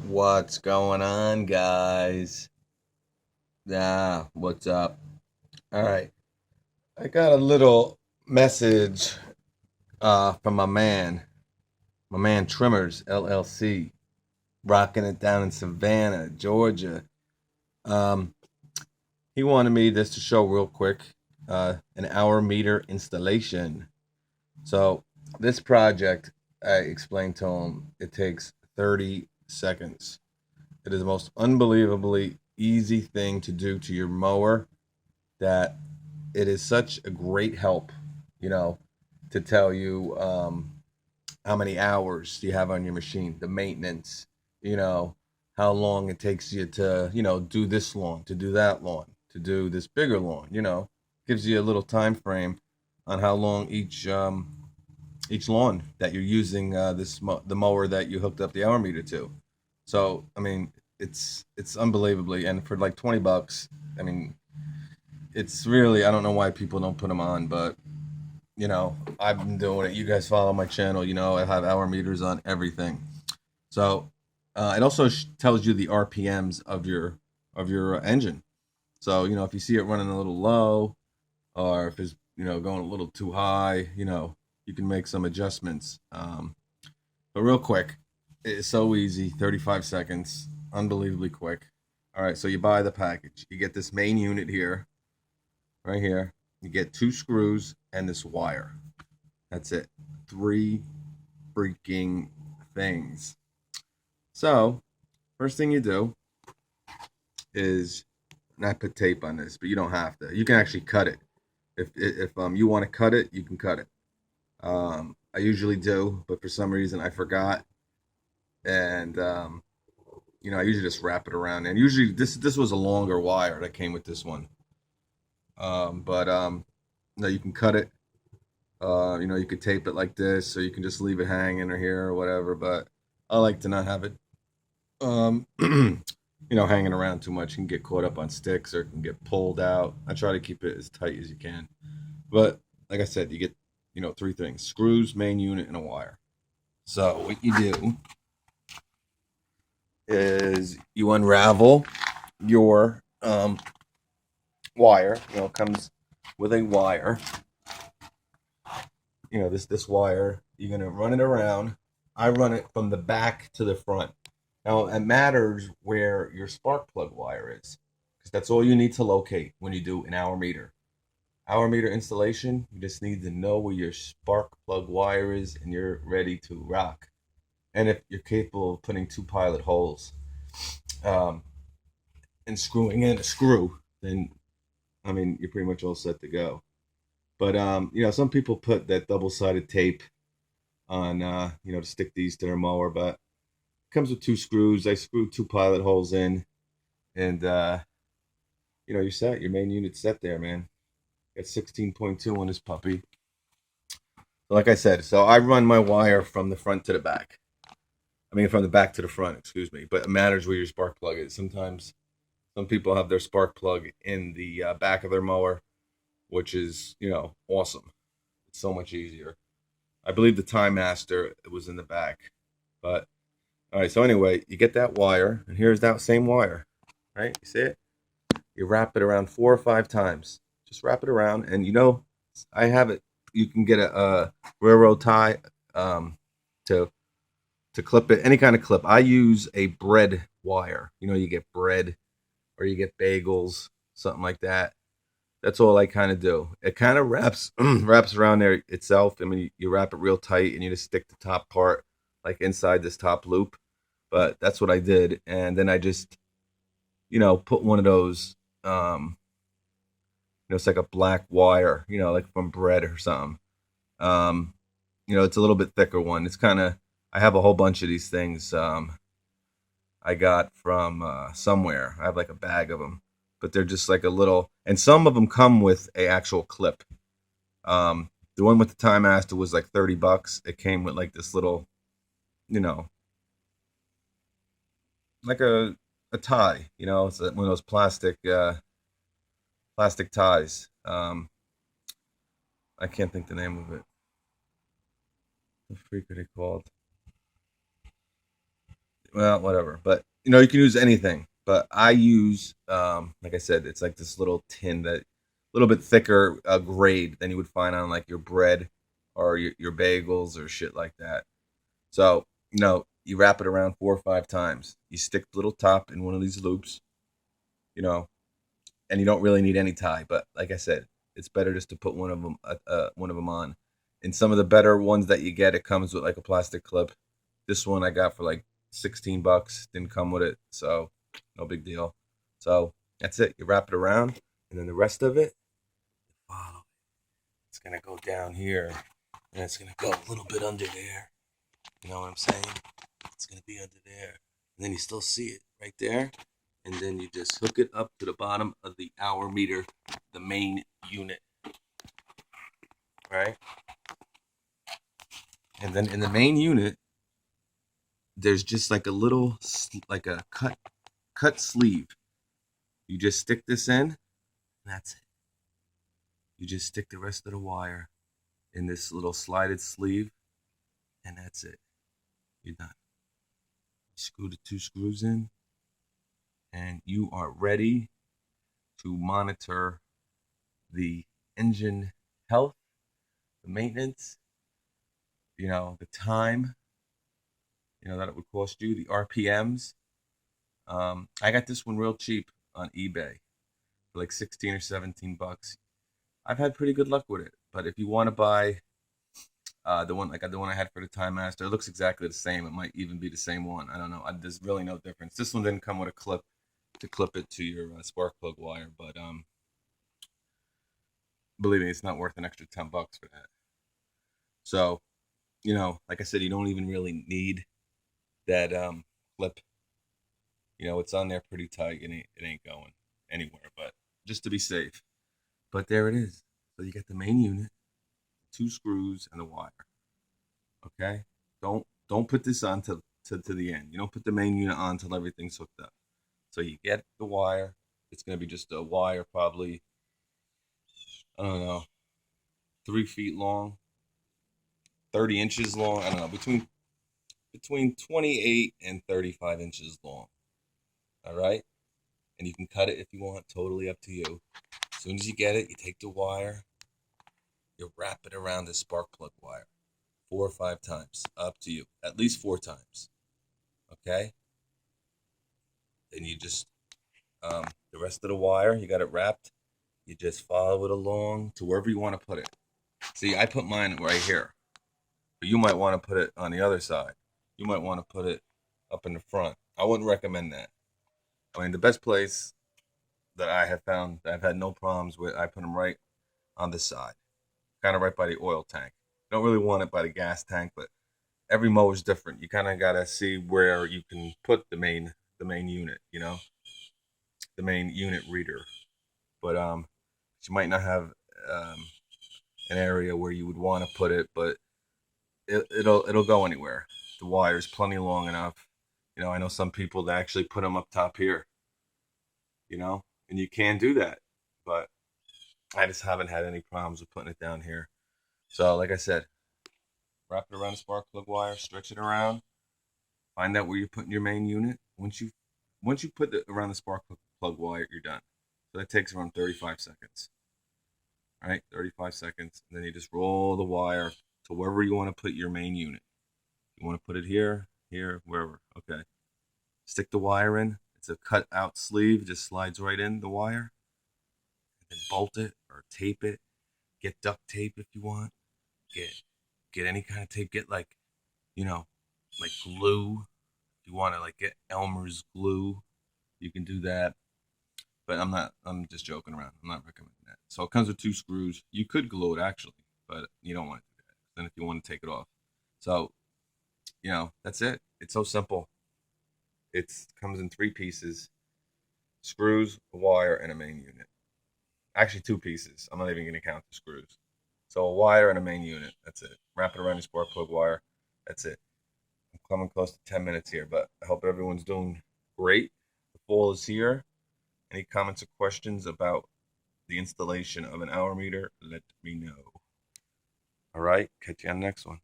What's going on, guys? What's up? All right. I got a little message from my man Trimmers LLC, rocking it down in Savannah, Georgia. Um, he wanted me just to show real quick an hour meter installation. So this project, I explained to him, it takes 30 seconds. It is the most unbelievably easy thing to do to your mower that it is such a great help, you know, to tell you how many hours you have on your machine, the maintenance, you know, how long it takes you to, do this lawn, to do that lawn, to do this bigger lawn, gives you a little time frame on how long each lawn that you're using the mower that you hooked up the hour meter to. So I mean, it's unbelievably, and for like 20 bucks, I mean, it's really, I don't know why people don't put them on, but I've been doing it. You guys follow my channel, I have hour meters on everything. So it also tells you the RPMs of your engine. So if you see it running a little low, or if it's going a little too high, you can make some adjustments. But real quick, it's so easy, 35 seconds, unbelievably quick. All right, so you buy the package. You get this main unit here, right here. You get two screws and this wire. That's it. Three freaking things. So, first thing you do is not put tape on this, but you don't have to. You can actually cut it. If you want to cut it, you can cut it. I usually do, but for some reason I forgot, and I usually just wrap it around. And usually this was a longer wire that came with this one. But no, you can cut it. You could tape it like this, or you can just leave it hanging or here or whatever. But I like to not have it, hanging around too much. You can get caught up on sticks or it can get pulled out. I try to keep it as tight as you can. But like I said, you get, three things: screws, main unit, and a wire. So what you do is you unravel your wire. It comes with a wire. This wire, you're gonna run it around. I run it from the back to the front. Now it matters where your spark plug wire is, because that's all you need to locate when you do an hour meter. Hour meter installation, you just need to know where your spark plug wire is and you're ready to rock. And if you're capable of putting two pilot holes um, and screwing in a screw, then I mean you're pretty much all set to go. But some people put that double-sided tape on, to stick these to their mower. But it comes with two screws. I screwed two pilot holes in, and you're set. Your main unit's set there, man. Got 16.2 on this puppy. Like I said, so I run my wire from the front to the back. I mean, from the back to the front, excuse me. But it matters where your spark plug is. Sometimes some people have their spark plug in the back of their mower, which is, awesome. It's so much easier. I believe the Time Master was in the back. But all right, so anyway, you get that wire, and here's that same wire, right? You see it? You wrap it around 4 or 5 times. Just wrap it around, and I have it. You can get a railroad tie um, to clip it, any kind of clip. I use a bread wire. You get bread or you get bagels, something like that. That's all I kind of do. It kind of wraps wraps around there itself. I mean, you wrap it real tight and you just stick the top part like inside this top loop. But that's what I did, and then I just put one of those it's like a black wire, like from bread or something. Um, it's a little bit thicker one. It's kind of, I have a whole bunch of these things. I got from somewhere. I have like a bag of them, but they're just like a little, and some of them come with a actual clip. The one with the Time Master was like 30 bucks. It came with like this little, you know, like a tie. It's one of those plastic ties. I can't think the name of it. The freak are they called? well, whatever. But you can use anything. But I use, like I said, it's like this little tin that a little bit thicker grade than you would find on like your bread or your bagels or shit like that. So you wrap it around 4 or 5 times. You stick the little top in one of these loops, you know, and you don't really need any tie. But like I said, it's better just to put one of them on. And some of the better ones that you get, it comes with like a plastic clip. This one I got for like 16 bucks. Didn't come with it, so no big deal. So that's it. You wrap it around, and then the rest of it, follow. It's gonna go down here, and it's gonna go a little bit under there. You know what I'm saying? It's gonna be under there, and then you still see it right there, and then you just hook it up to the bottom of the hour meter, the main unit, right? And then in the main unit, there's just like a little, like a cut sleeve. You just stick this in, and that's it. You just stick the rest of the wire in this little slided sleeve, and that's it. You're done. Screw the 2 screws in, and you are ready to monitor the engine health, the maintenance, the time, that it would cost you, the RPMs. I got this one real cheap on eBay for like 16 or 17 bucks. I've had pretty good luck with it, but if you want to buy the one I had for the Time Master, it looks exactly the same. It might even be the same one. I don't know. There's really no difference. This one didn't come with a clip to clip it to your spark plug wire, but believe me, it's not worth an extra 10 bucks for that. So, like I said, you don't even really need that clip. It's on there pretty tight. It ain't going anywhere, but just to be safe. But there it is. So you get the main unit, 2 screws, and the wire. Okay? Don't put this on to the end. You don't put the main unit on until everything's hooked up. So you get the wire. It's gonna be just a wire, probably, I don't know, 3 feet long, 30 inches long. I don't know, between 28 and 35 inches long. All right? And you can cut it if you want, totally up to you. As soon as you get it, you take the wire, you wrap it around the spark plug wire 4 or 5 times, up to you, at least 4 times. Okay? Then you just, the rest of the wire, you got it wrapped. You just follow it along to wherever you want to put it. See, I put mine right here, but you might want to put it on the other side. You might want to put it up in the front. I wouldn't recommend that. I mean, the best place that I have found that I've had no problems with, I put them right on the side, kind of right by the oil tank. Don't really want it by the gas tank, but every mower is different. You kind of gotta see where you can put the main unit, the main unit reader. But you might not have um, an area where you would want to put it, but it'll go anywhere. The wire is plenty long enough. I know some people that actually put them up top here, and you can do that, but I just haven't had any problems with putting it down here. So, like I said, wrap it around the spark plug wire, stretch it around, find out where you're putting your main unit. Once you put it around the spark plug wire, you're done. So that takes around 35 seconds. All right, 35 seconds. And then you just roll the wire to wherever you want to put your main unit. You want to put it here, wherever. Okay. Stick the wire in. It's a cut out sleeve, just slides right in the wire. And then bolt it or tape it. Get duct tape if you want. Get any kind of tape. Get like glue. If you want to get Elmer's glue, you can do that. But I'm just joking around. I'm not recommending that. So it comes with 2 screws. You could glue it actually, but you don't want to do that. Then if you want to take it off. So, that's it. It's so simple. It comes in 3 pieces: screws, a wire, and a main unit. Actually, 2 pieces. I'm not even going to count the screws. So a wire and a main unit. That's it. Wrap it around your spark plug wire. That's it. I'm coming close to 10 minutes here, but I hope everyone's doing great. The fall is here. Any comments or questions about the installation of an hour meter, let me know. All right, catch you on the next one.